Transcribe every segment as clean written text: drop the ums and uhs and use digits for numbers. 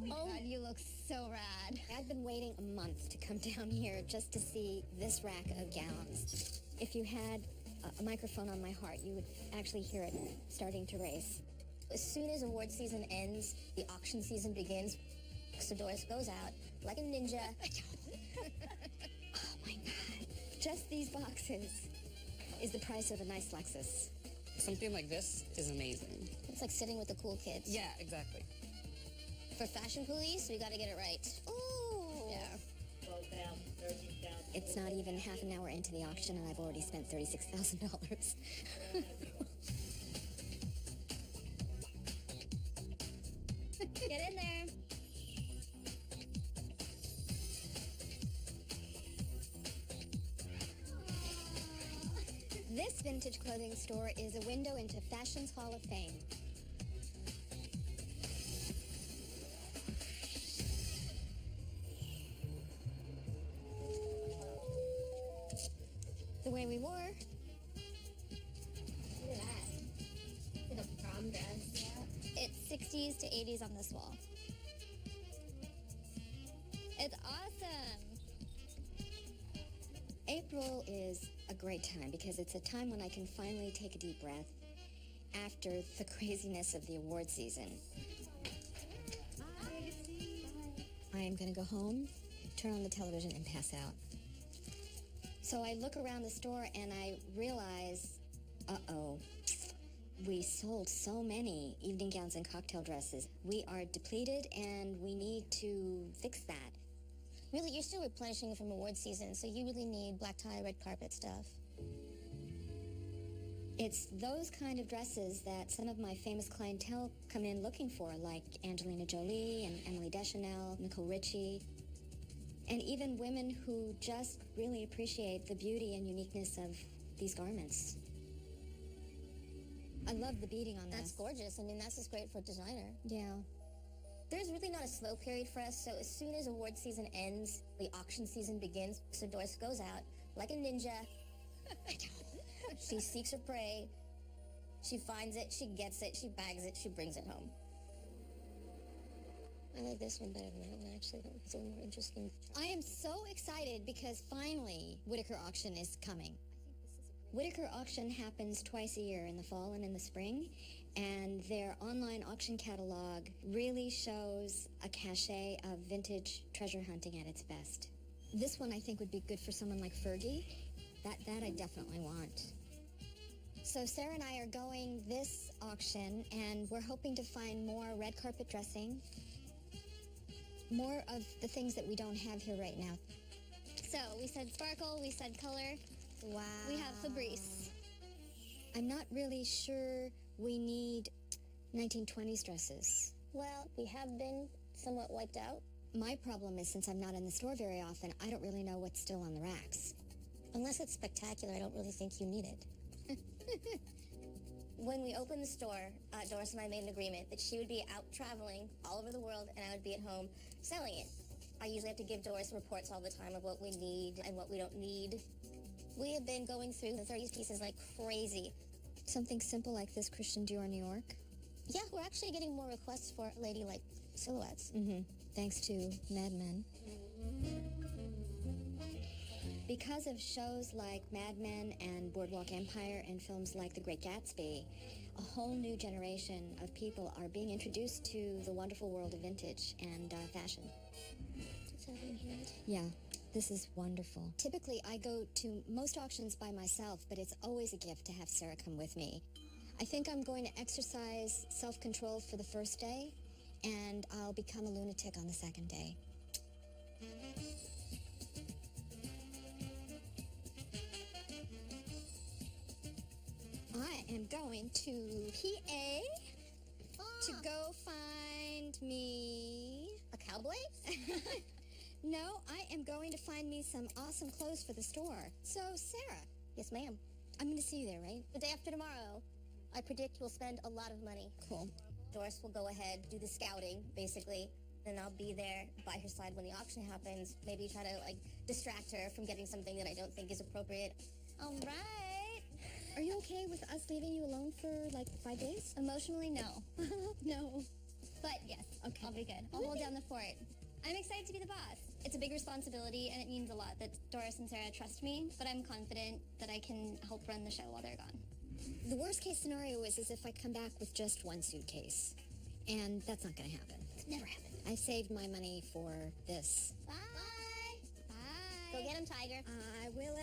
Oh my God, you look so rad. I've been waiting a month to come down here just to see this rack of gowns. If you had a microphone on my heart, you would actually hear it starting to race. As soon as award season ends, the auction season begins. So Doris goes out like a ninja. Oh my God. Just these boxes is the price of a nice Lexus. Something like this is amazing. It's like sitting with the cool kids. Yeah, exactly. For Fashion Police, we got to get it right. Ooh. Yeah. It's not even half an hour into the auction and I've already spent $36,000. Get in there. This vintage clothing store is a window into Fashion's Hall of Fame. The way we wore. Look at that. Like a prom dress. Yeah. It's 60s to 80s on this wall. It's awesome. April is a great time because it's a time when I can finally take a deep breath after the craziness of the award season. I am going to go home, turn on the television, and pass out. So I look around the store and I realize, uh-oh, we sold so many evening gowns and cocktail dresses. We are depleted and we need to fix that. Really, you're still replenishing from award season, so you really need black tie, red carpet stuff. It's those kind of dresses that some of my famous clientele come in looking for, like Angelina Jolie and Emily Deschanel, Nicole Richie, and even women who just really appreciate the beauty and uniqueness of these garments. I love the beading on That's this. gorgeous. I mean, that's just great for a designer. Yeah. There's really not a slow period for us, so as soon as award season ends, the auction season begins. So Doris goes out like a ninja. She seeks her prey. She finds it, she gets it, she bags it, she brings it home. I like this one better than that one, actually. It's a little more interesting. I am so excited because finally Whitaker Auction is coming. Whitaker Auction happens twice a year, in the fall and in the spring, and their online auction catalog really shows a cachet of vintage treasure hunting at its best. This one I think would be good for someone like Fergie. That I definitely want. So Sarah and I are going this auction, and we're hoping to find more red carpet dressing, more of the things that we don't have here right now. So we said sparkle, we said color. Wow. We have Fabrice. I'm not really sure we need 1920s dresses. Well, we have been somewhat wiped out. My problem is, since I'm not in the store very often, I don't really know what's still on the racks. Unless it's spectacular, I don't really think you need it. When we opened the store, Doris and I made an agreement that she would be out traveling all over the world and I would be at home selling it. I usually have to give Doris reports all the time of what we need and what we don't need. We have been going through the 30s pieces like crazy. Something simple like this Christian Dior New York? Yeah, we're actually getting more requests for ladylike silhouettes. Mm-hmm. Thanks to Mad Men. Because of shows like Mad Men and Boardwalk Empire and films like The Great Gatsby, a whole new generation of people are being introduced to the wonderful world of vintage and fashion. Yeah, this is wonderful. Typically, I go to most auctions by myself, but it's always a gift to have Sarah come with me. I think I'm going to exercise self-control for the first day, and I'll become a lunatic on the second day. I am going to PA to go find me... A cowboy? No, I am going to find me some awesome clothes for the store. So, Sarah. Yes, ma'am. I'm going to see you there, right? The day after tomorrow. I predict we'll spend a lot of money. Cool. Doris will go ahead, do the scouting, basically, and I'll be there by her side when the auction happens. Maybe try to, distract her from getting something that I don't think is appropriate. All right. Are you okay with us leaving you alone for, 5 days? Emotionally, no. No. But yes, Okay. I'll be good. I'll hold down the fort. I'm excited to be the boss. It's a big responsibility, and it means a lot that Doris and Sarah trust me, but I'm confident that I can help run the show while they're gone. The worst case scenario is if I come back with just one suitcase. And that's not going to happen. It's never happened. I saved my money for this. Bye. Bye. Go get him, Tiger. I will.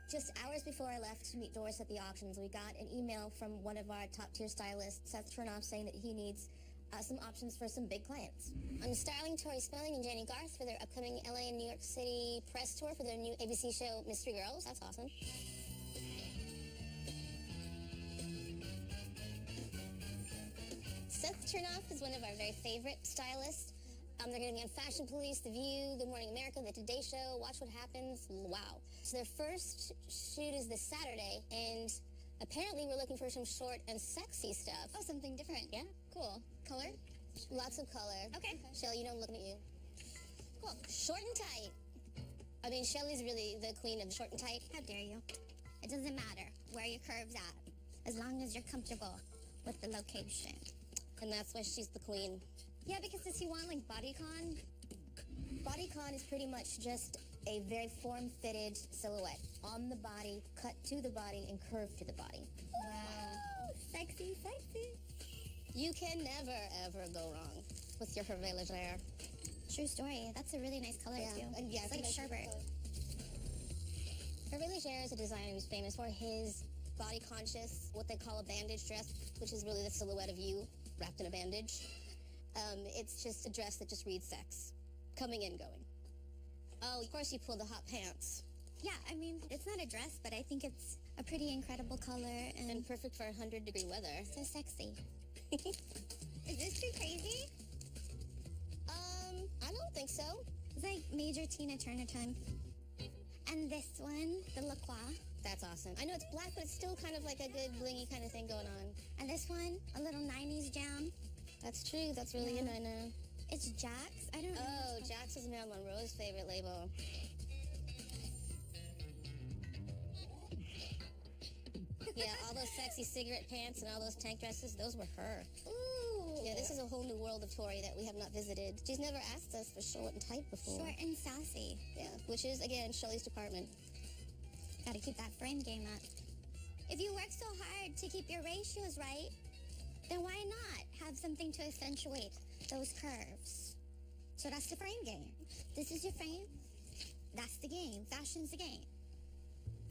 Just hours before I left to meet Doris at the auctions, we got an email from one of our top-tier stylists, Seth Chernoff, saying that he needs some options for some big clients. I'm styling Tori Spelling and Jenny Garth for their upcoming LA and New York City press tour for their new ABC show, Mystery Girls. That's awesome. Seth Chernoff is one of our very favorite stylists. They're going to be on Fashion Police, The View, Good Morning America, The Today Show, Watch What Happens. Wow. So their first shoot is this Saturday, and apparently we're looking for some short and sexy stuff. Oh, something different. Yeah, cool. Color? Lots of color. Okay. Shelly, you know I'm looking at you. Cool. Short and tight. I mean, Shelly's really the queen of short and tight. How dare you? It doesn't matter where your curve's at, as long as you're comfortable with the location. And that's why she's the queen. Yeah, because does he want, like, bodycon? Bodycon is pretty much just a very form-fitted silhouette. On the body, cut to the body, and curved to the body. Wow. Sexy. You can never, ever go wrong with your hervé légère. True story. That's a really nice color, too. And yeah, It's like sherbet. Hervé Légère is a designer who's famous for his body-conscious, what they call a bandage dress, which is really the silhouette of you wrapped in a bandage. It's just a dress that just reads sex. Coming and going. Oh, of course you pulled the hot pants. Yeah, I mean, it's not a dress, but I think it's a pretty incredible color And perfect for 100-degree weather. so sexy. Is this too crazy? I don't think so. It's like major Tina Turner time. And this one, the La Croix. That's awesome. I know it's black, but it's still kind of like a good blingy kind of thing going on. And this one, a little 90s jam. That's true. That's really Yeah. in, I know. It's Jack's. I don't know. Oh, Jax is Marilyn Monroe's favorite label. Yeah, all those sexy cigarette pants and all those tank dresses, those were her. Ooh. Yeah, this is a whole new world of Tori that we have not visited. She's never asked us for short and tight before. Short and sassy. Yeah, which is, again, Shelley's department. Gotta keep that frame game up. If you work so hard to keep your ratios right, then why not have something to accentuate those curves? So that's the frame game. This is your frame. That's the game. Fashion's the game.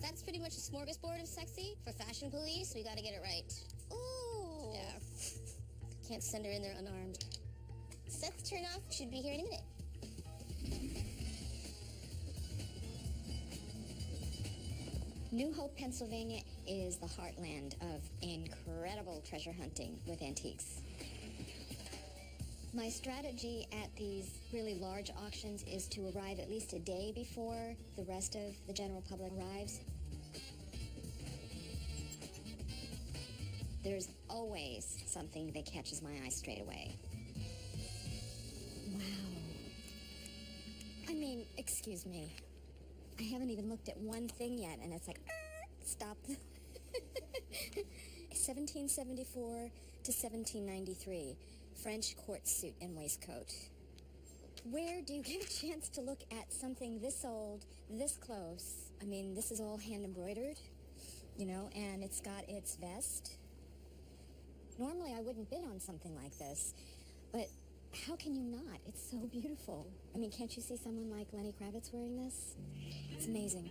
That's pretty much a smorgasbord of sexy. For Fashion Police, we gotta get it right. Ooh. Yeah. Can't send her in there unarmed. Seth Chernoff should be here in a minute. New Hope, Pennsylvania is the heartland of incredible treasure hunting with antiques. My strategy at these really large auctions is to arrive at least a day before the rest of the general public arrives. There's always something that catches my eye straight away. Wow. I mean, excuse me. I haven't even looked at one thing yet, and it's like, stop. 1774 to 1793, French court suit and waistcoat. Where do you get a chance to look at something this old, this close? I mean, this is all hand embroidered, you know, and it's got its vest. Normally, I wouldn't bid on something like this, but how can you not? It's so beautiful. I mean, can't you see someone like Lenny Kravitz wearing this? It's amazing.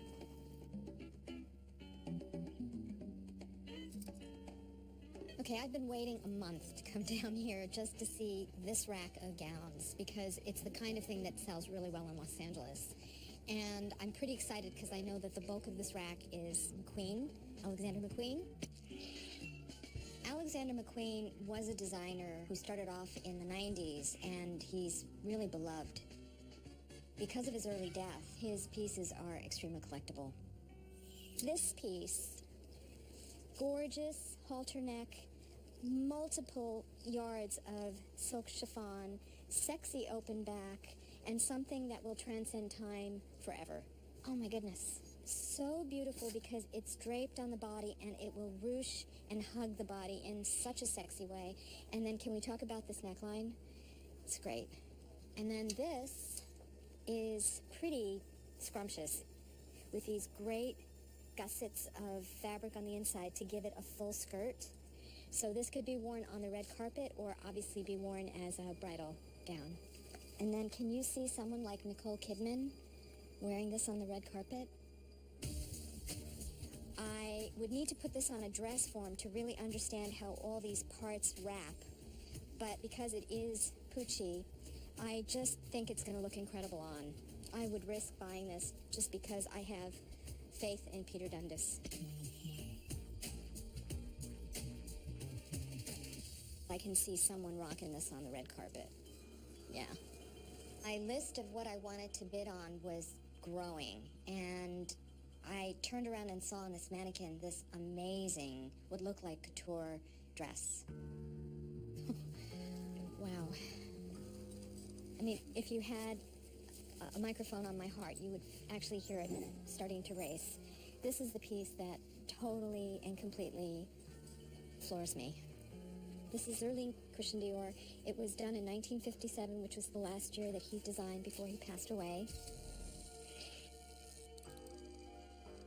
Okay, I've been waiting a month to come down here just to see this rack of gowns because it's the kind of thing that sells really well in Los Angeles. And I'm pretty excited because I know that the bulk of this rack is McQueen, Alexander McQueen. Alexander McQueen was a designer who started off in the 90s, and he's really beloved. Because of his early death, his pieces are extremely collectible. This piece, gorgeous halter neck, multiple yards of silk chiffon, sexy open back, and something that will transcend time forever. Oh my goodness. so beautiful because it's draped on the body and it will ruche and hug the body in such a sexy way. And then can we talk about this neckline? It's great. And then this is pretty scrumptious with these great gussets of fabric on the inside to give it a full skirt. So this could be worn on the red carpet or obviously be worn as a bridal gown. And then can you see someone like Nicole Kidman wearing this on the red carpet? I would need to put this on a dress form to really understand how all these parts wrap. But because it is Pucci, I just think it's going to look incredible on. I would risk buying this just because I have faith in Peter Dundas. I can see someone rocking this on the red carpet. Yeah. My list of what I wanted to bid on was growing, and I turned around and saw on this mannequin this amazing, what looked like couture dress. Wow. I mean, if you had a microphone on my heart, you would actually hear it starting to race. This is the piece that totally and completely floors me. This is early Christian Dior. It was done in 1957, which was the last year that he designed before he passed away.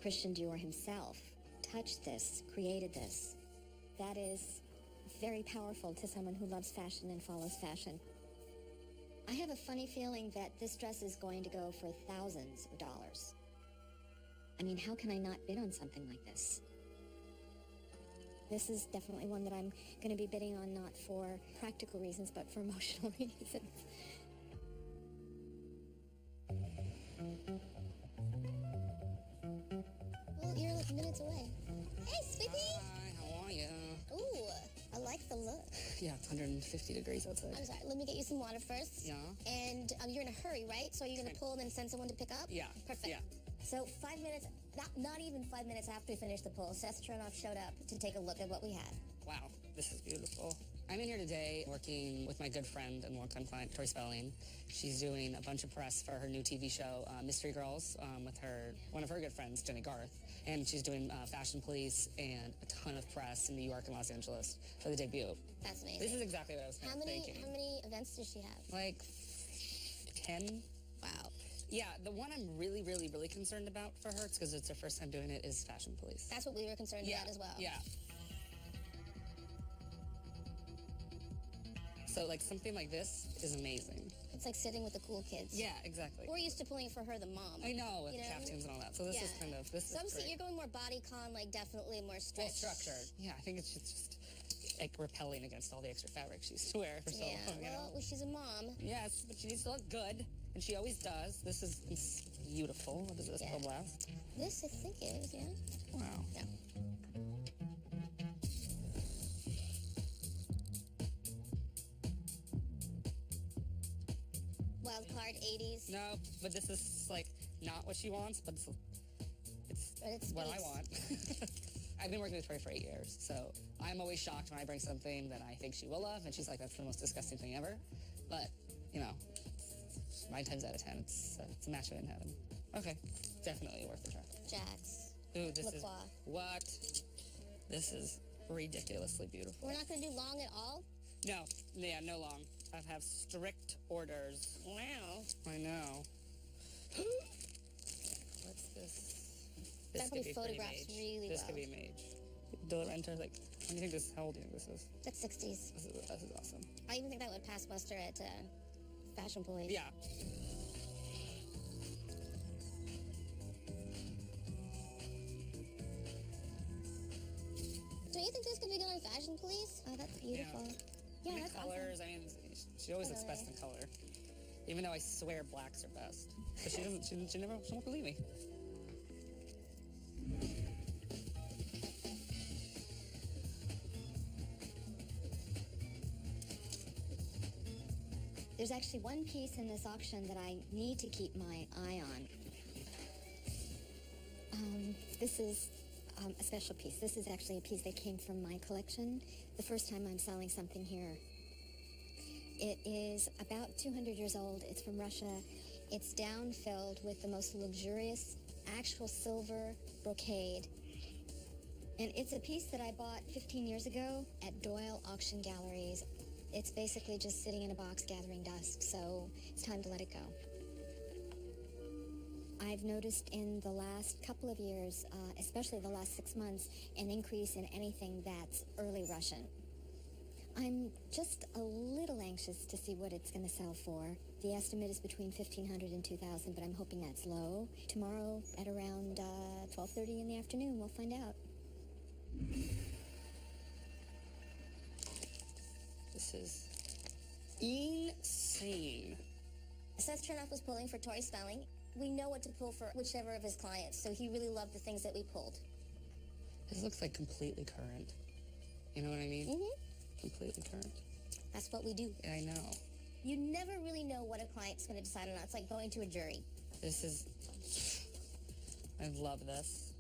Christian Dior himself touched this, created this. That is very powerful to someone who loves fashion and follows fashion. I have a funny feeling that this dress is going to go for thousands of dollars. I mean, how can I not bid on something like this? This is definitely one that I'm going to be bidding on, not for practical reasons, but for emotional reasons. Well, you're like minutes away. Hey, Sweetie! Hi, how are you? Ooh, I like the look. Yeah, it's 150 degrees outside. I'm sorry, let me get you some water first. Yeah. And you're in a hurry, right? So are you going to pull and then send someone to pick up? Yeah. Perfect. Yeah. So 5 minutes, not even 5 minutes after we finished the pull, Seth Chernoff showed up to take a look at what we had. Wow, this is beautiful. I'm in here today working with my good friend and longtime client, Tori Spelling. She's doing a bunch of press for her new TV show, Mystery Girls, with one of her good friends, Jenny Garth. And she's doing Fashion Police and a ton of press in New York and Los Angeles for the debut. That's amazing. This is exactly what I was thinking. How many events does she have? Like 10. Wow. Yeah, the one I'm really, really, really concerned about for her, because it's her first time doing it, is Fashion Police. That's what we were concerned about as well. Yeah. So, like, something like this is amazing. It's like sitting with the cool kids. Yeah, exactly. We're used to pulling for her, the mom. I know, with you know? caftans and all that. So this is kind of, this so is great. you're going more bodycon, like definitely more Well stretched. structured. Yeah, I think it's just like repelling against all the extra fabric she used to wear for so long. You know? Well, she's a mom. Yes, but she needs to look good, and she always does. This is beautiful. What is this? Yeah. Pearl Blast? This, I think, is, yeah. Wow. Yeah. Wild card 80s. No, but this is like not what she wants, but it's what I want. I've been working with Tori for 8 years, so I'm always shocked when I bring something that I think she will love, and she's like, that's the most disgusting thing ever. But, you know, 9 times out of 10, it's a match made in heaven. Okay, definitely worth the try. Jax. Ooh, this is, LaCroix. what? This is ridiculously beautiful. We're not going to do long at all? No, yeah, no long. I have strict orders. Wow. I know. What's this? This That could be pretty photographs mage. really This well. could be mage. Do it enter, like, how do you think this, how old do you think this is? That's 60s. This is awesome. I even think that would pass muster at Fashion Police. Yeah. Do you think this could be good on Fashion Police? Oh, that's beautiful. Yeah, And that's colors, awesome. I mean, she always looks best in color. Even though I swear blacks are best. But she doesn't, she won't believe me. There's actually one piece in this auction that I need to keep my eye on. This is a special piece. This is actually a piece that came from my collection. The first time I'm selling something here. It is about 200 years old. It's from Russia. It's down-filled with the most luxurious actual silver brocade. And it's a piece that I bought 15 years ago at Doyle Auction Galleries. It's basically just sitting in a box gathering dust, so it's time to let it go. I've noticed in the last couple of years, especially the last 6 months, an increase in anything that's early Russian. I'm just a little anxious to see what it's going to sell for. The estimate is between $1,500 and $2,000, but I'm hoping that's low. Tomorrow at around 12:30 in the afternoon, we'll find out. This is insane. Seth Chernoff was pulling for Tori Spelling. We know what to pull for whichever of his clients, so he really loved the things that we pulled. This looks like completely current. You know what I mean? Mm-hmm. Completely current. That's what we do. Yeah, I know. You never really know what a client's going to decide or not. It's like going to a jury. This is... I love this.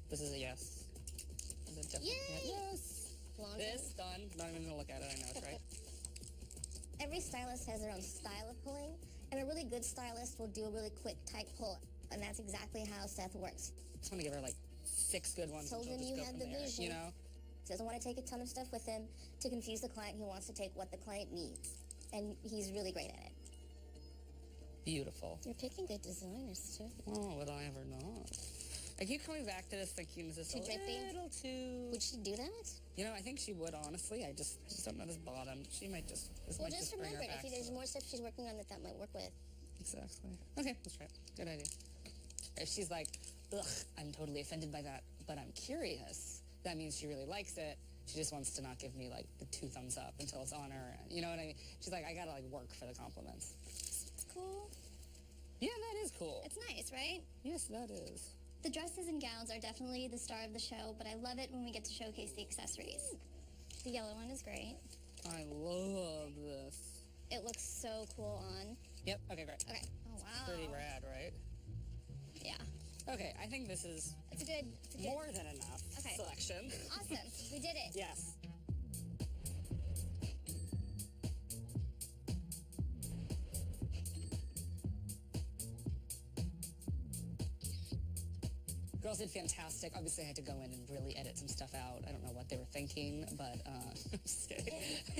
This is a yes. This is a definite Yay! yes. Long This, done. Not even going to look at it. I know it's right. Every stylist has their own style of pulling, and a really good stylist will do a really quick, tight pull, and that's exactly how Seth works. I just want to give her like 6 good ones. Told and him she'll you just go had from the there, vision. you know? He doesn't want to take a ton of stuff with him to confuse the client. He wants to take what the client needs, and he's really great at it. Beautiful. You're picking good designers, too. Oh, would I ever not? I keep coming back to this thinking this is Too a drippy? little too... Would she do that? You know, I think she would, honestly. I just don't know this bottom. She might just... Well, might just bring her remember, back if there's to- more stuff she's working on that might work with. Exactly. Okay, let's try it. Good idea. If she's like, ugh, I'm totally offended by that, but I'm curious, that means she really likes it. She just wants to not give me, like, the 2 thumbs up until it's on her. You know what I mean? She's like, I gotta, like, work for the compliments. It's cool. Yeah, that is cool. It's nice, right? Yes, that is. The dresses and gowns are definitely the star of the show, but I love it when we get to showcase the accessories. The yellow one is great. I love this. It looks so cool on. Yep, okay, great. Okay. Oh, wow. It's pretty rad, right? Yeah. Okay, I think this is It's a good more than enough Okay. selection. Awesome. We did it. Yes. Girls did fantastic. Obviously, I had to go in and really edit some stuff out. I don't know what they were thinking, but I'm just kidding. I'm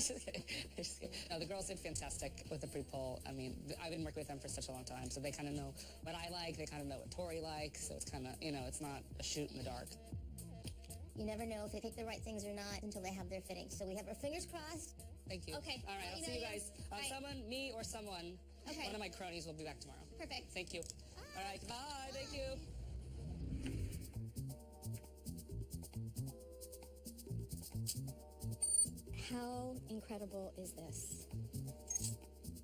just kidding. No, the girls did fantastic with the pre-poll. I mean, I've been working with them for such a long time, so they kind of know what I like. They kind of know what Tori likes, so it's kind of, you know, it's not a shoot in the dark. You never know if they pick the right things or not until they have their fitting. So we have our fingers crossed. Thank you. Okay. All right, I'll see you guys. Bye. Someone, me or someone, Okay. one of my cronies will be back tomorrow. Perfect. Thank you. All right, bye. Thank you. How incredible is this?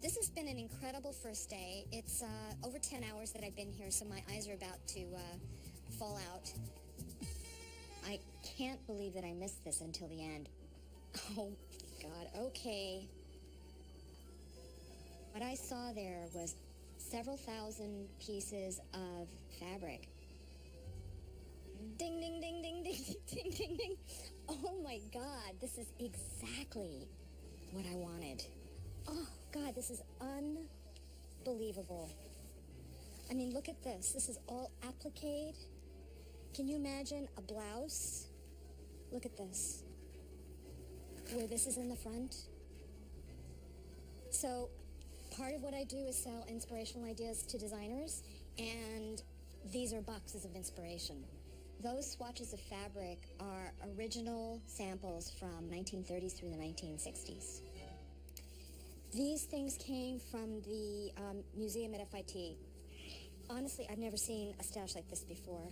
This has been an incredible first day. It's over 10 hours that I've been here, so my eyes are about to fall out. I can't believe that I missed this until the end. Oh, God, okay. What I saw there was several thousand pieces of fabric. Ding, ding, ding, ding, ding, ding, ding, ding. Oh, my God, this is exactly what I wanted. Oh, God, this is unbelievable. I mean, look at this. This is all applique. Can you imagine a blouse? Look at this. Where this is in the front. So, part of what I do is sell inspirational ideas to designers, and these are boxes of inspiration. Those swatches of fabric are original samples from 1930s through the 1960s. These things came from the museum at FIT. Honestly, I've never seen a stash like this before.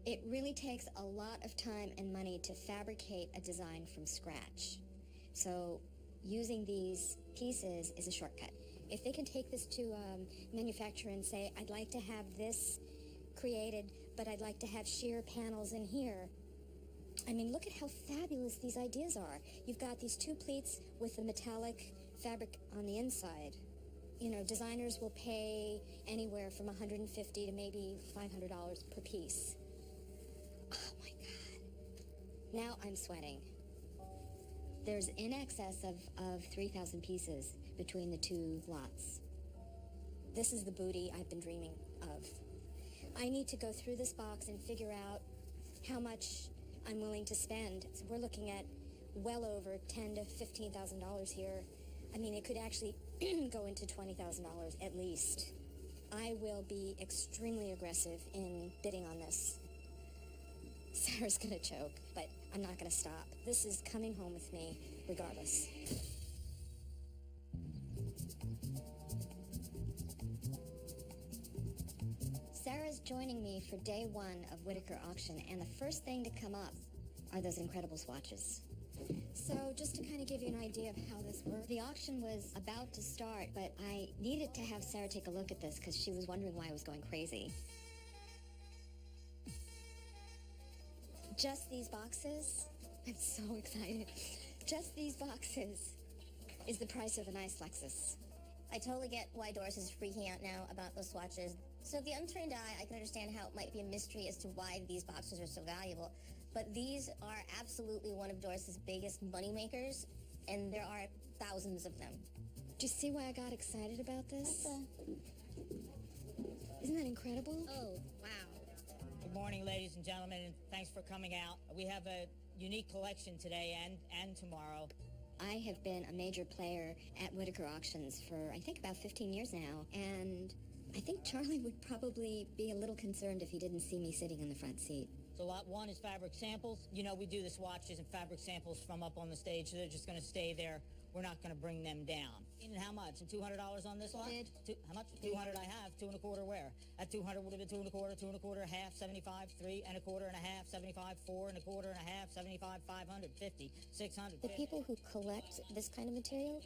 It really takes a lot of time and money to fabricate a design from scratch. So using these pieces is a shortcut. If they can take this to a manufacturer and say, I'd like to have this created, but I'd like to have sheer panels in here. I mean, look at how fabulous these ideas are. You've got these 2 pleats with the metallic fabric on the inside. You know, designers will pay anywhere from $150 to maybe $500 per piece. Oh my God. Now I'm sweating. There's in excess of 3,000 pieces between the 2 lots. This is the booty I've been dreaming of. I need to go through this box and figure out how much I'm willing to spend. So we're looking at well over $10,000 to $15,000 here. I mean, it could actually go into $20,000 at least. I will be extremely aggressive in bidding on this. Sarah's gonna choke, but I'm not gonna stop. This is coming home with me, regardless. Sarah's joining me for day one of Whitaker Auction, and the first thing to come up are those incredible swatches. So just to kind of give you an idea of how this works, the auction was about to start, but I needed to have Sarah take a look at this because she was wondering why I was going crazy. Just these boxes, I'm so excited. Just these boxes is the price of a nice Lexus. I totally get why Doris is freaking out now about those swatches. So the untrained eye, I can understand how it might be a mystery as to why these boxes are so valuable. But these are absolutely one of Doris's biggest moneymakers, and there are thousands of them. Do you see why I got excited about this? Isn't that incredible? Oh, wow. Good morning, ladies and gentlemen, and thanks for coming out. We have a unique collection today and tomorrow. I have been a major player at Whitaker Auctions for, I think, about 15 years now, and I think Charlie would probably be a little concerned if he didn't see me sitting in the front seat. So lot one is fabric samples. You know, we do the swatches and fabric samples from up on the stage, so they're just going to stay there. We're not going to bring them down. And how much? And $200 on this lot? How much? 200 I have. 2 1/4 where? At 200 would have been 2 1/4, 2 1/4, half, 75, 3 1/4 and a half, 75, 4 1/4 and a half, 75, 500, 50, 600. The people who collect this kind of material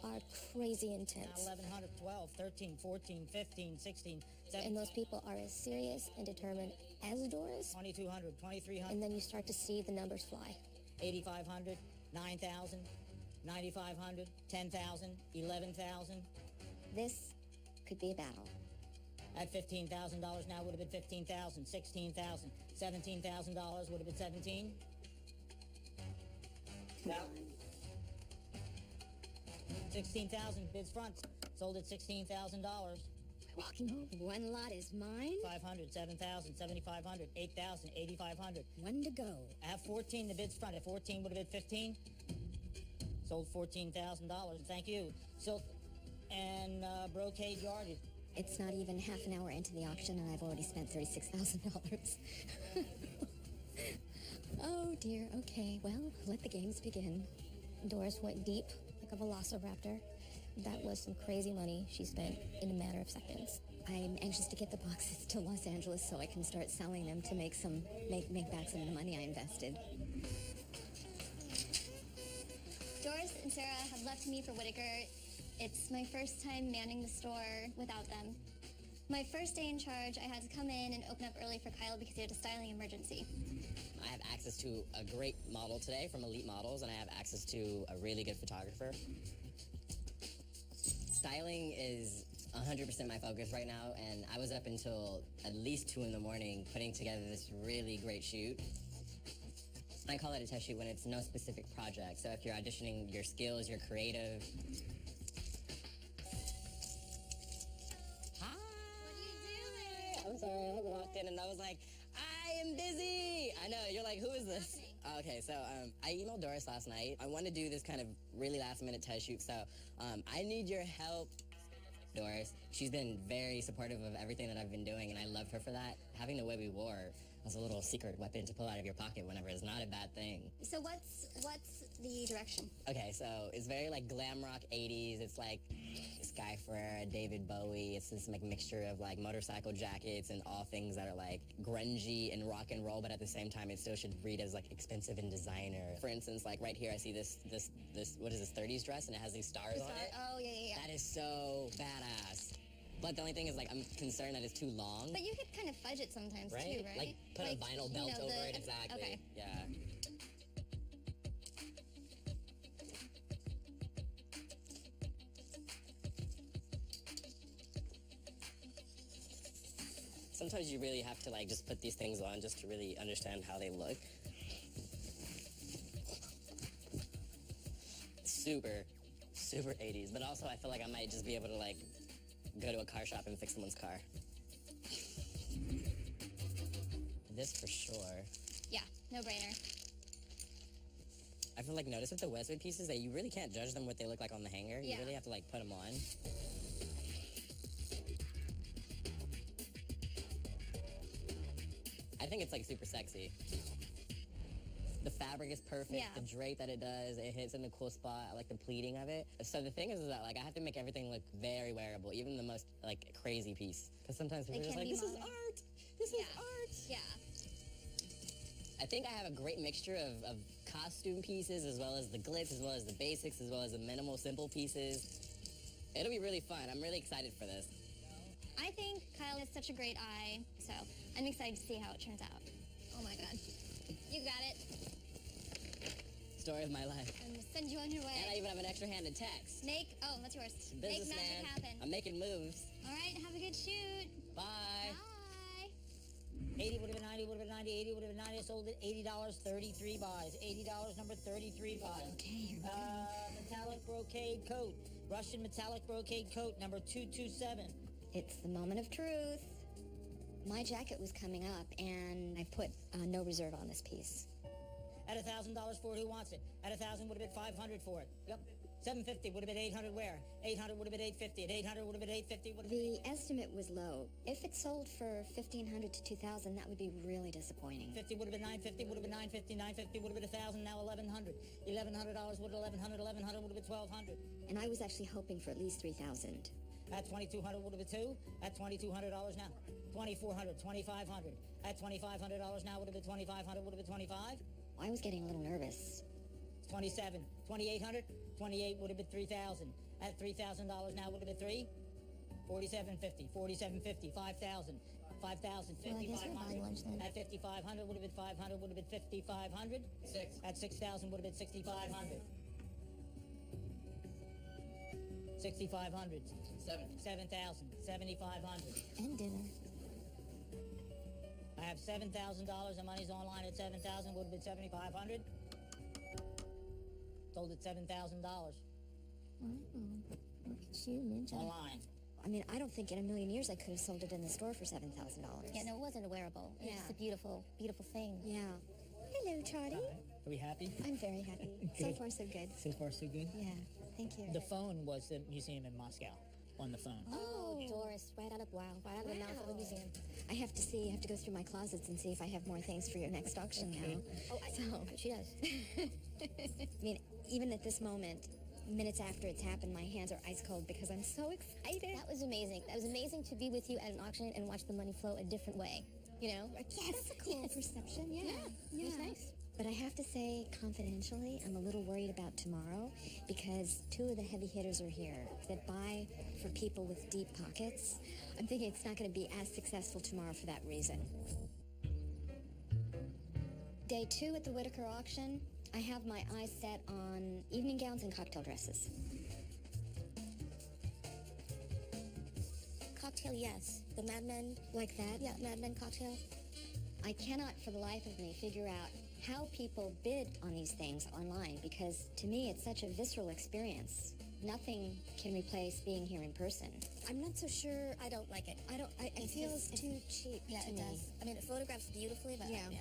are crazy intense. 1100, 12, 13, 14, 15, 16, 17. And those people are as serious and determined as Doris. 2200, 2300. And then you start to see the numbers fly. 8500, 9000, 9500, 10,000, 11,000. This could be a battle. At $15,000 now would have been 15,000, 16,000, $17,000 would have been 17. Now, 16,000 bids front, sold at $16,000. Walking home. One lot is mine. 500, 7,000, 7,500, 8,000, 8,500. One to go. I have 14, the bids front. At 14 would have been 15. Sold $14,000. Thank you. Silk and brocade yardage. It's not even half an hour into the auction, and I've already spent $36,000. Oh, dear. Okay, well, let the games begin. Doris went deep like a velociraptor. That was some crazy money she spent in a matter of seconds. I'm anxious to get the boxes to Los Angeles so I can start selling them to make back some of the money I invested. Doris and Sarah have left me for Whitaker. It's my first time manning the store without them. My first day in charge, I had to come in and open up early for Kyle because he had a styling emergency. I have access to a great model today from Elite Models, and I have access to a really good photographer. Styling is 100% my focus right now, and I was up until at least 2 in the morning putting together this really great shoot. I call it a test shoot when it's no specific project. So if you're auditioning your skills, you're creative. Hi! What are you doing? I'm sorry, I walked in and I was like, I am busy! I know, you're like, who is this? Okay, so I emailed Doris last night. I want to do this kind of really last-minute test shoot, so I need your help. Doris, she's been very supportive of everything that I've been doing, and I love her for that. Having the way we wore was a little secret weapon to pull out of your pocket whenever is not a bad thing. So what's the direction? Okay, so it's very like glam rock 80s. It's like Sky Ferreira, David Bowie. It's this like mixture of like motorcycle jackets and all things that are like grungy and rock and roll, but at the same time it still should read as like expensive and designer. For instance, like right here I see this what is this 30s dress, and it has these stars on it. Oh yeah. That is so badass. But the only thing is, like, I'm concerned that it's too long. But you could kind of fudge it sometimes right? too, right? Like, put a vinyl belt over it, exactly. Okay. Yeah. Sometimes you really have to, like, just put these things on just to really understand how they look. Super 80s. But also, I feel like I might just be able to, like, go to a car shop and fix someone's car. This for sure. Yeah, no brainer. I feel like notice with the Westwood pieces that you really can't judge them what they look like on the hanger. You Yeah. really have to like put them on. I think it's like super sexy. The fabric is perfect. Yeah. The drape that it does, it hits in the cool spot. I like the pleating of it. So the thing is that like I have to make everything look very wearable, even the most like crazy piece. Because sometimes people are just can like, be this is modern. art. This is art. Yeah. I think I have a great mixture of costume pieces, as well as the glitz, as well as the basics, as well as the minimal, simple pieces. It'll be really fun. I'm really excited for this. I think Kyle has such a great eye, so I'm excited to see how it turns out. Oh my god. You got it. Story of my life. I'm gonna send you on your way. And I even have an extra-handed text. Oh, that's yours. Make magic Businessman. happen. I'm making moves. All right, have a good shoot. Bye. Bye. 80 would have been 90, would have been 90, 80 would have been 90. I sold it $80, 33 buys. $80, number 33 buys. Okay. Metallic brocade coat. Russian metallic brocade coat, number 227. It's the moment of truth. My jacket was coming up, and I put no reserve on this piece. At $1,000 for it, who wants it? At 1,000 would have been 500 for it. Yep. 750 would have been 800 where? 800 would have been 850. At 800 would have been 850. Would have been The estimate was low. If it sold for $1,500 to $2,000, that would be really disappointing. 50 would have been 950, would have been 950, 950 would have been 1,000, now 1,100. $1,100 would have 1,100, 1,100 would have been 1,200. And I was actually hoping for at least $3,000. At 2,200 would have been 2. At $2,200 now. 2,400, 2,500. At $2,500 now would have been 2,500, would have been 25. I was getting a little nervous. 27, 2,800, 28 would have been 3,000. At $3,000 now would have been 3. 4,750, 4,750, 5,000. 5,000, Well, I guess we're 5,500. buying lunch then. At 5,500 would have been 500, would have been 5,500. 6. At 6,000 would have been 6,500. 6,500. 7. 7,000. 7,500. And dinner. I have $7,000. The money's online at 7,000. Would have been 7,500. Sold at $7,000 Look at you, ninja. online. I mean, I don't think in a million years I could have sold it in the store for $7,000. Yeah, no, it wasn't a wearable. It's Yeah. just a beautiful, beautiful thing. Yeah. Hello, Charlie. Are we happy? I'm very happy. So far, so good. So far, so good. Yeah. Thank you. The phone was the museum in Moscow on the phone. Oh, Doris, right out of the mouth of the museum. I have to go through my closets and see if I have more things for your next auction now. Oh, she does. I mean, even at this moment, minutes after it's happened, my hands are ice cold because I'm so excited. That was amazing. That was amazing to be with you at an auction and watch the money flow a different way. You know? Yes, that's a cool perception. Yeah. It was nice. But I have to say, confidentially, I'm a little worried about tomorrow because 2 of the heavy hitters are here that buy for people with deep pockets. I'm thinking it's not going to be as successful tomorrow for that reason. Day 2 at the Whitaker auction, I have my eyes set on evening gowns and cocktail dresses. Cocktail, yes. The Mad Men. Like that? Yeah, Mad Men cocktail. I cannot for the life of me figure out how people bid on these things online because to me it's such a visceral experience. Nothing can replace being here in person. I'm not so sure. I don't like it. It feels too cheap Yeah, to it me. does. I mean, it photographs beautifully, but Yeah. Yeah.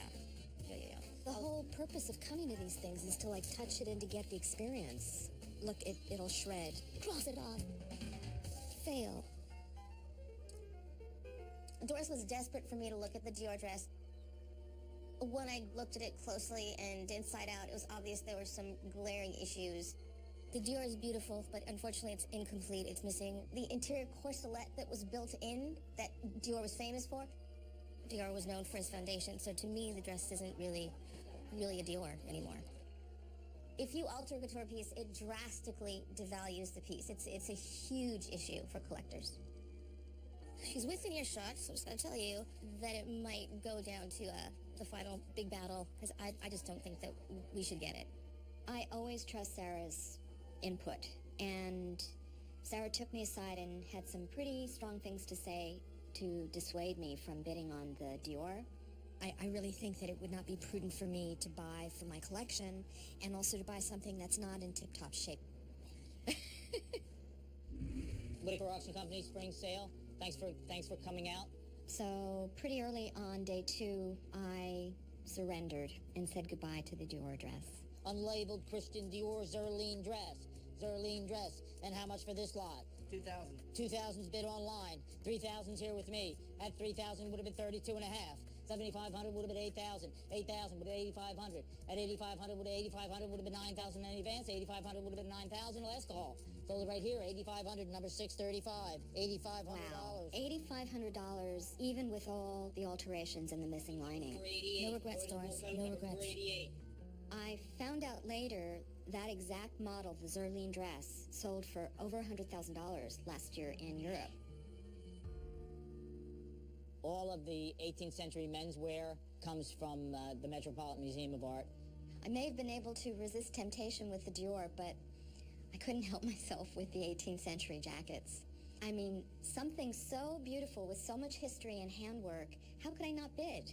The whole purpose of coming to these things is to like touch it and to get the experience. Look, it'll shred. Cross it off. Fail. Doris was desperate for me to look at the Dior dress. When I looked at it closely and inside out, it was obvious there were some glaring issues. The Dior is beautiful, but unfortunately it's incomplete. It's missing the interior corselet that was built in that Dior was famous for. Dior was known for his foundation, so to me the dress isn't really a Dior anymore. If you alter a couture piece, it drastically devalues the piece. It's a huge issue for collectors. She's within earshot, so I'm just going to tell you that it might go down to the final big battle, because I just don't think that we should get it. I always trust Sarah's input, and Sarah took me aside and had some pretty strong things to say to dissuade me from bidding on the Dior. I really think that it would not be prudent for me to buy for my collection and also to buy something that's not in tip-top shape. Whitaker Auction Company spring sale. Thanks for coming out. So pretty early on day 2, I surrendered and said goodbye to the Dior dress. Unlabeled Christian Dior Zerline dress. Zerline dress. And how much for this lot? 2,000. 2,000's bid online. 3,000's here with me. At 3,000 would have been 32 and a half. 7,500 would have been 8,000. 8,000 would have been 8,500. At 8,500 would have 8,500 would have been 9,000 in advance. 8,500 would have been 9,000 last call. Sold it right here. 8,500, number 635. $8,500. Wow, $8,500 even with all the alterations and the missing lining. No regrets, Doris. No regrets. I found out later that exact model, the Zerline dress, sold for over $100,000 last year in Europe. All of the 18th century menswear comes from the Metropolitan Museum of Art. I may have been able to resist temptation with the Dior, but I couldn't help myself with the 18th century jackets. I mean, something so beautiful with so much history and handwork, how could I not bid?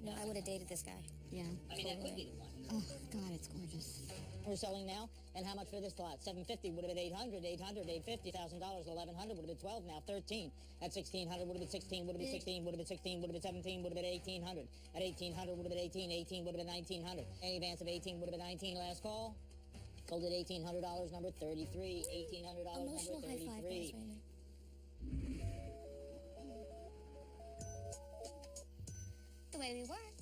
No, I would have dated this guy. Yeah. I mean, that could be the one. Oh, God, it's gorgeous. We're selling now, and how much for this lot? 750 would have been 800, 800, 850, $1,000, 1,100 would have been 12, now 13. At 1,600 would have been 16, would have been 16, would have been 16, would have been 17, would have been 1,800. At 1,800 would have been 18, 18 would have been 1,900. Any advance of 18 would have been 19 last call. Sold at $1,800, number 33. $1,800, Emotional number high five, 33. Doris, right now. The way we work.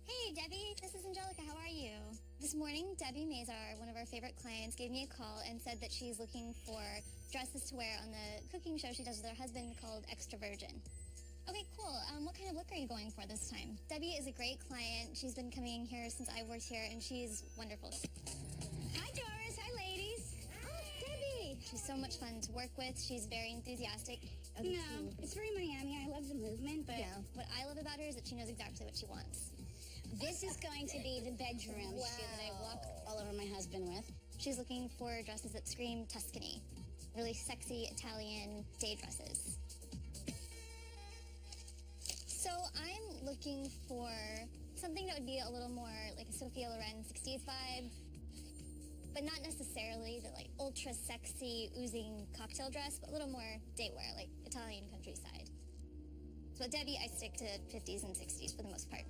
Hey, Debbie, this is Angelica. How are you? This morning, Debbie Mazar, one of our favorite clients, gave me a call and said that she's looking for dresses to wear on the cooking show she does with her husband called Extra Virgin. Okay, cool. What kind of look are you going for this time? Debbie is a great client. She's been coming here since I worked here, and she's wonderful. Hi, Doris. Hi, ladies. Oh, Debbie. She's so much fun to work with. She's very enthusiastic. No, it's very Miami. I love the movement, but Yeah. What I love about her is that she knows exactly what she wants. this is going to be the bedroom shoe that I walk all over my husband with. She's looking for dresses that scream Tuscany. Really sexy Italian day dresses. So I'm looking for something that would be a little more like a Sophia Loren 60s vibe, but not necessarily the like ultra sexy oozing cocktail dress, but a little more day wear, like Italian countryside. So with Debbie, I stick to 50s and 60s for the most part.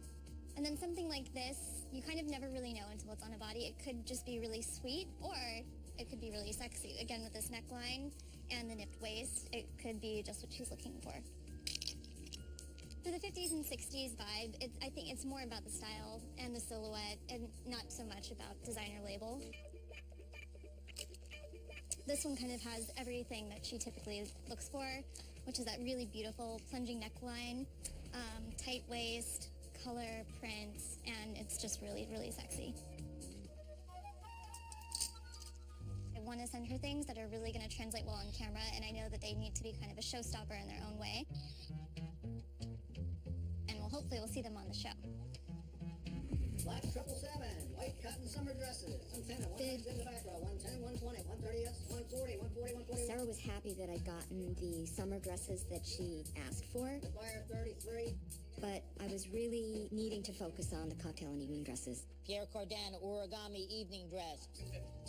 And then something like this, you kind of never really know until it's on a body. It could just be really sweet, or it could be really sexy. Again, with this neckline and the nipped waist, it could be just what she's looking for. For the 50s and 60s vibe, I think it's more about the style and the silhouette and not so much about designer label. This one kind of has everything that she typically looks for, which is that really beautiful plunging neckline, tight waist, color, prints, and it's just really, really sexy. I want to send her things that are really going to translate well on camera, and I know that they need to be kind of a showstopper in their own way. And hopefully we'll see them on the show. Black 777, white cotton summer dresses, 110, 110 in the back row, 110, 120, 130, 140, 140, 140. Sarah was happy that I'd gotten the summer dresses that she asked for, Fire 33. but I was really needing to focus on the cocktail and evening dresses. Pierre Cardin origami evening dress.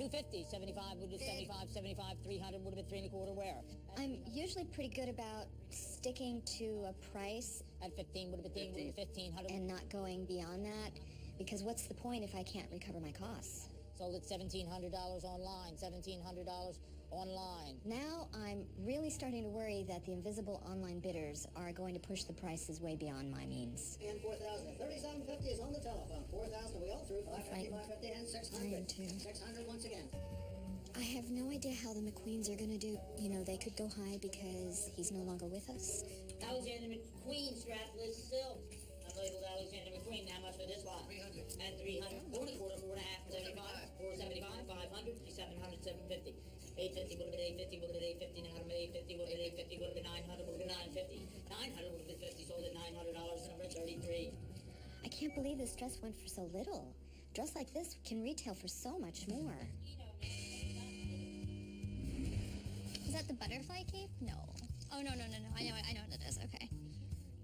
250, 75 would have been 75, 75, 300 would have been 3 1/4 wear. I'm usually pretty good about sticking to a price At 15 would have been 1500. and not going beyond that, because what's the point if I can't recover my costs? Sold at $1,700 online, $1,700 online. Now I'm really starting to worry that the invisible online bidders are going to push the prices way beyond my means. And 4,000. 3750 is on the telephone. 4,000 we all through. 550, 550, and 600. Mine too. 600 once again. I have no idea how the McQueens are going to do. You know, they could go high because he's no longer with us. Alexander McQueen strapless silk. Unlabeled Alexander McQueen. How much for this lot? 300. And 300. 4 1/4, 75. 475, 500, 700, 750. 850 would have been 850, would have been 850, now would have been 850, would have been 850, would have been 900, would have been 950. 900 would have been 50, sold at $900, number 33. I can't believe this dress went for so little. A dress like this can retail for so much more. Is that the butterfly cape? No. Oh, no. I know what it is. Okay.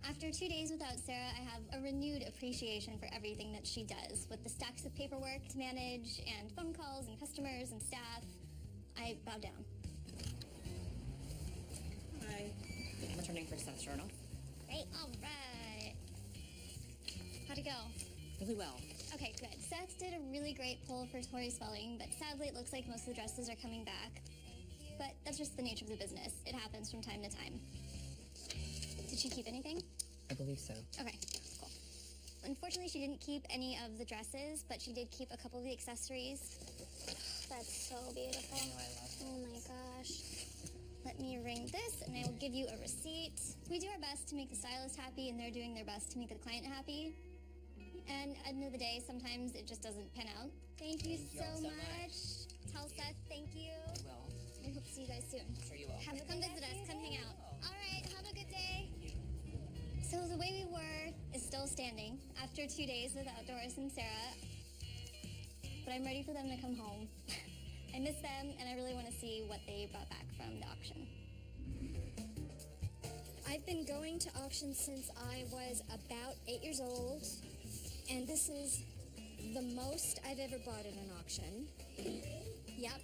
After 2 days without Sarah, I have a renewed appreciation for everything that she does. With the stacks of paperwork to manage and phone calls and customers and staff, I bow down. Hi. I'm returning for Seth's journal. Great. All right. How'd it go? Really well. Okay, good. Seth did a really great poll for Tori Spelling, but sadly it looks like most of the dresses are coming back. But that's just the nature of the business. It happens from time to time. Did she keep anything? I believe so. Okay, cool. Unfortunately, she didn't keep any of the dresses, but she did keep a couple of the accessories. That's so beautiful. I love it. Oh my gosh. Let me ring this and I will give you a receipt. We do our best to make the stylist happy and they're doing their best to make the client happy. And at the end of the day, sometimes it just doesn't pan out. Thank you so much. Tell Seth thank you. Well, I hope to see you guys soon. I'm sure you will. Come visit us. Come hang out. All right. Have a good day. So the way we were is still standing after 2 days without Doris and Sarah. But I'm ready for them to come home. I miss them, and I really want to see what they brought back from the auction. I've been going to auctions since I was about 8 years old, and this is the most I've ever bought at an auction. Yep.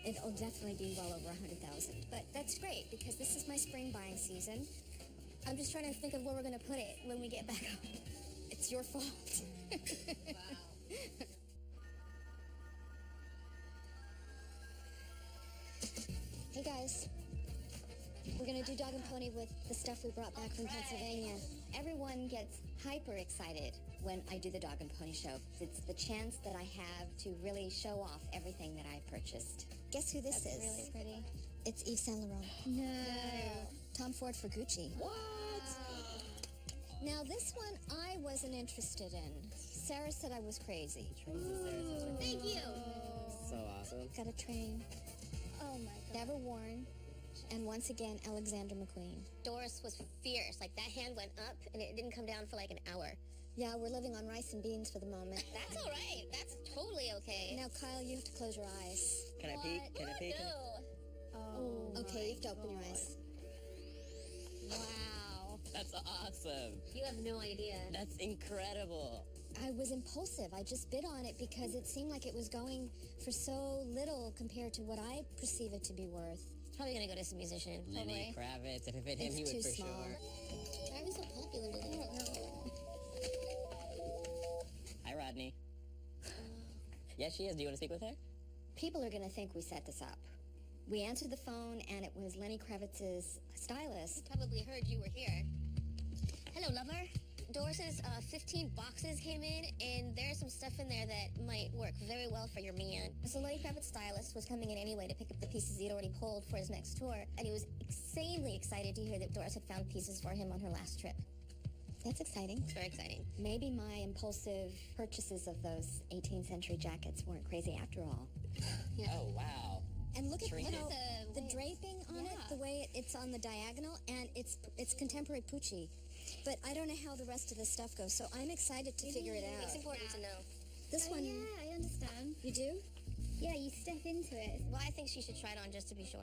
It'll definitely be well over 100,000, but that's great because this is my spring buying season. I'm just trying to think of where we're going to put it when we get back home. It's your fault. Hey guys, we're gonna do dog and pony with the stuff we brought back from Pennsylvania. Everyone gets hyper excited when I do the dog and pony show. It's the chance that I have to really show off everything that I purchased. Guess who this is? Really pretty. It's Yves Saint Laurent. No. Tom Ford for Gucci. What? Now this one I wasn't interested in. Sarah said I was crazy. Thank you. So awesome. Got a train. Oh my god. Never worn. And once again, Alexander McQueen. Doris was fierce. Like, that hand went up, and it didn't come down for like an hour. Yeah, we're living on rice and beans for the moment. That's all right. That's totally okay. Now, Kyle, you have to close your eyes. Can I peek? Can I peek? No. Oh. Okay, you have to open your eyes. Wow. That's awesome. You have no idea. That's incredible. I was impulsive. I just bid on it because it seemed like it was going for so little compared to what I perceive it to be worth. Probably gonna go to some musician. Lenny Kravitz. If it fit him, It's he would too for small. sure. Why are we so popular today? I don't know. Hi, Rodney. Yes, she is. Do you want to speak with her? People are going to think we set this up. We answered the phone, and it was Lenny Kravitz's stylist. Probably heard you were here. Hello, lover. Doris's 15 boxes came in, and there's some stuff in there that might work very well for your man. So Lenny Kravitz's stylist was coming in anyway to pick up the pieces he'd already pulled for his next tour, and he was insanely excited to hear that Doris had found pieces for him on her last trip. That's exciting. It's very exciting. Maybe my impulsive purchases of those 18th century jackets weren't crazy after all. Yeah. Oh, wow. And look at Trinket? the draping on it, the way it's on the diagonal, and it's contemporary Pucci. But I don't know how the rest of the stuff goes, so I'm excited to figure it out. It's important to know. This one, Yeah, I understand. you do? Yeah, you step into it. Well, I think she should try it on just to be sure.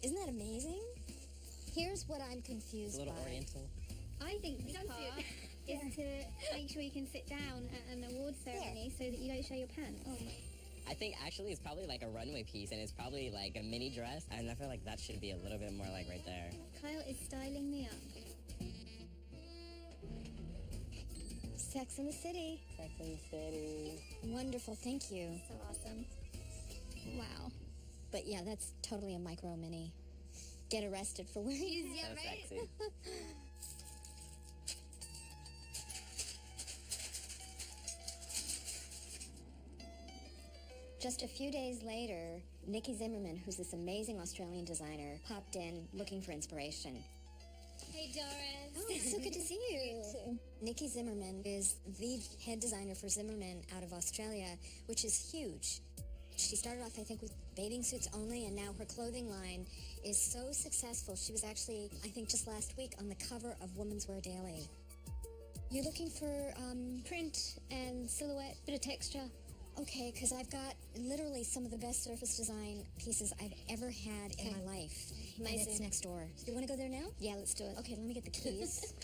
Isn't that amazing? Here's what I'm It's confused a little by. oriental. I think this part is to make sure you can sit down at an awards ceremony so that you don't show your pants. Oh my. I think actually it's probably like a runway piece, and it's probably like a mini dress, and I feel like that should be a little bit more like right there. Kyle is styling me up. Sex in the City. Sex and the City. Wonderful, thank you. So awesome. Wow. But yeah, that's totally a micro mini. Get arrested for wearing it. Yeah, So right? sexy. Just a few days later, Nikki Zimmerman, who's this amazing Australian designer, popped in looking for inspiration. Hey, Doris. Oh, it's so good to see you. Nikki Zimmerman is the head designer for Zimmerman out of Australia, which is huge. She started off, I think, with bathing suits only, and now her clothing line is so successful. She was actually, I think, just last week on the cover of Women's Wear Daily. You're looking for Print and silhouette, bit of texture. Okay, because I've got literally some of the best surface design pieces I've ever had in my life. And it's next door. Do you want to go there now? Yeah, let's do it. Okay, let me get the keys.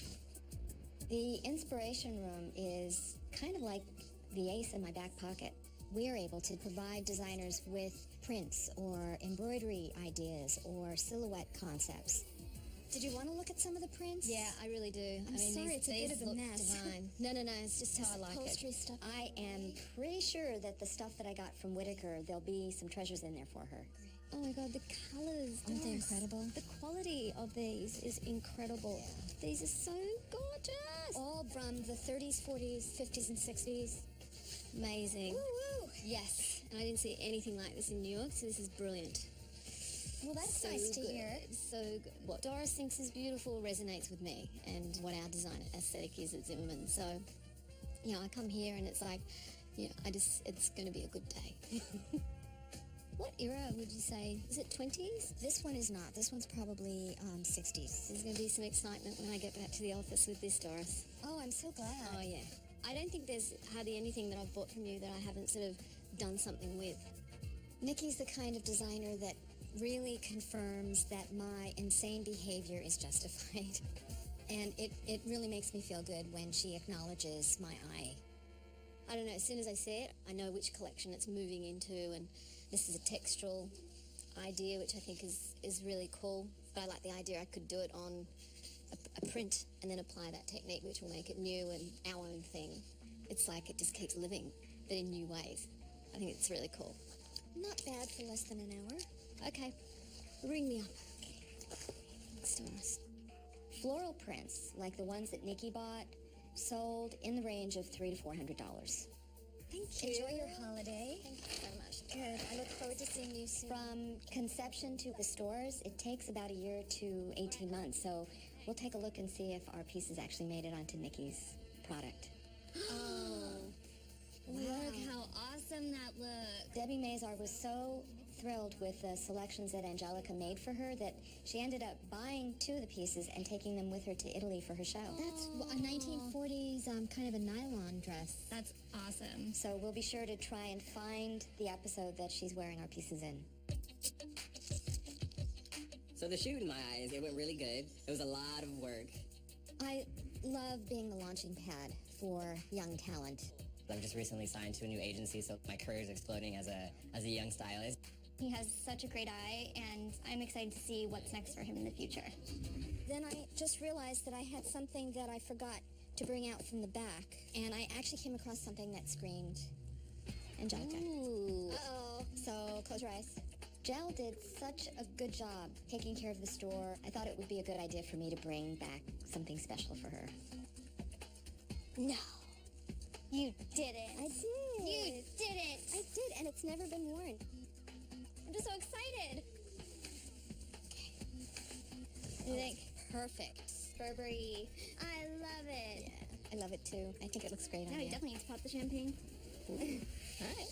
The inspiration room is kind of like the ace in my back pocket. We're able to provide designers with prints or embroidery ideas or silhouette concepts. Did you want to look at some of the prints? Yeah, I really do. I'm sorry, it's a bit of a mess. Divine. No, it's just how I like upholstery it. stuff. I am pretty sure that the stuff that I got from Whitaker, there'll be some treasures in there for her. Oh my God, the colors. Aren't they incredible? The quality of these is incredible. These are so gorgeous. All from the 30s, 40s, 50s, and 60s. Amazing. Woo-woo. Yes, and I didn't see anything like this in New York, so this is brilliant. Well, that's So nice to good. hear. So good. What Doris thinks is beautiful resonates with me and what our design aesthetic is at Zimmerman. So, you know, I come here and it's like, you know, it's going to be a good day. What era would you say? Is it 20s? This one is not. This one's probably 60s. There's going to be some excitement when I get back to the office with this, Doris. Oh, I'm so glad. Oh, yeah. I don't think there's hardly anything that I've bought from you that I haven't sort of done something with. Nikki's the kind of designer that really confirms that my insane behavior is justified. And it really makes me feel good when she acknowledges my eye. I don't know, as soon as I see it, I know which collection it's moving into, and this is a textural idea, which I think is really cool. But I like the idea I could do it on a print and then apply that technique, which will make it new and our own thing. It's like it just keeps living, but in new ways. I think it's really cool. Not bad for less than an hour. Okay, ring me up. Let's do this. Floral prints, like the ones that Nikki bought, sold in the range of $300 to $400. Thank you. Enjoy your holiday. Thank you so much. Good. I look forward to seeing you soon. From conception to the stores, it takes about a year to 18 months. So we'll take a look and see if our pieces actually made it onto Nikki's product. Oh. Look how awesome that looks. Debbie Mazar was so thrilled with the selections that Angelica made for her that she ended up buying 2 of the pieces and taking them with her to Italy for her show. That's a 1940s kind of a nylon dress. That's awesome. So we'll be sure to try and find the episode that she's wearing our pieces in. So the shoot, in my eyes, it went really good. It was a lot of work. I love being the launching pad for young talent. I've just recently signed to a new agency, so my career is exploding as a young stylist. He has such a great eye, and I'm excited to see what's next for him in the future. Then I just realized that I had something that I forgot to bring out from the back, and I actually came across something that screamed Angelica. Ooh. Uh-oh. So close your eyes. Gel did such a good job taking care of the store. I thought it would be a good idea for me to bring back something special for her. No. You did it. I did. You did it. I did, and it's never been worn. I'm just so excited. What do you think? Perfect. Burberry. I love it. Yeah, I love it too. I think it looks great on Now you. we definitely need to pop the champagne. All right.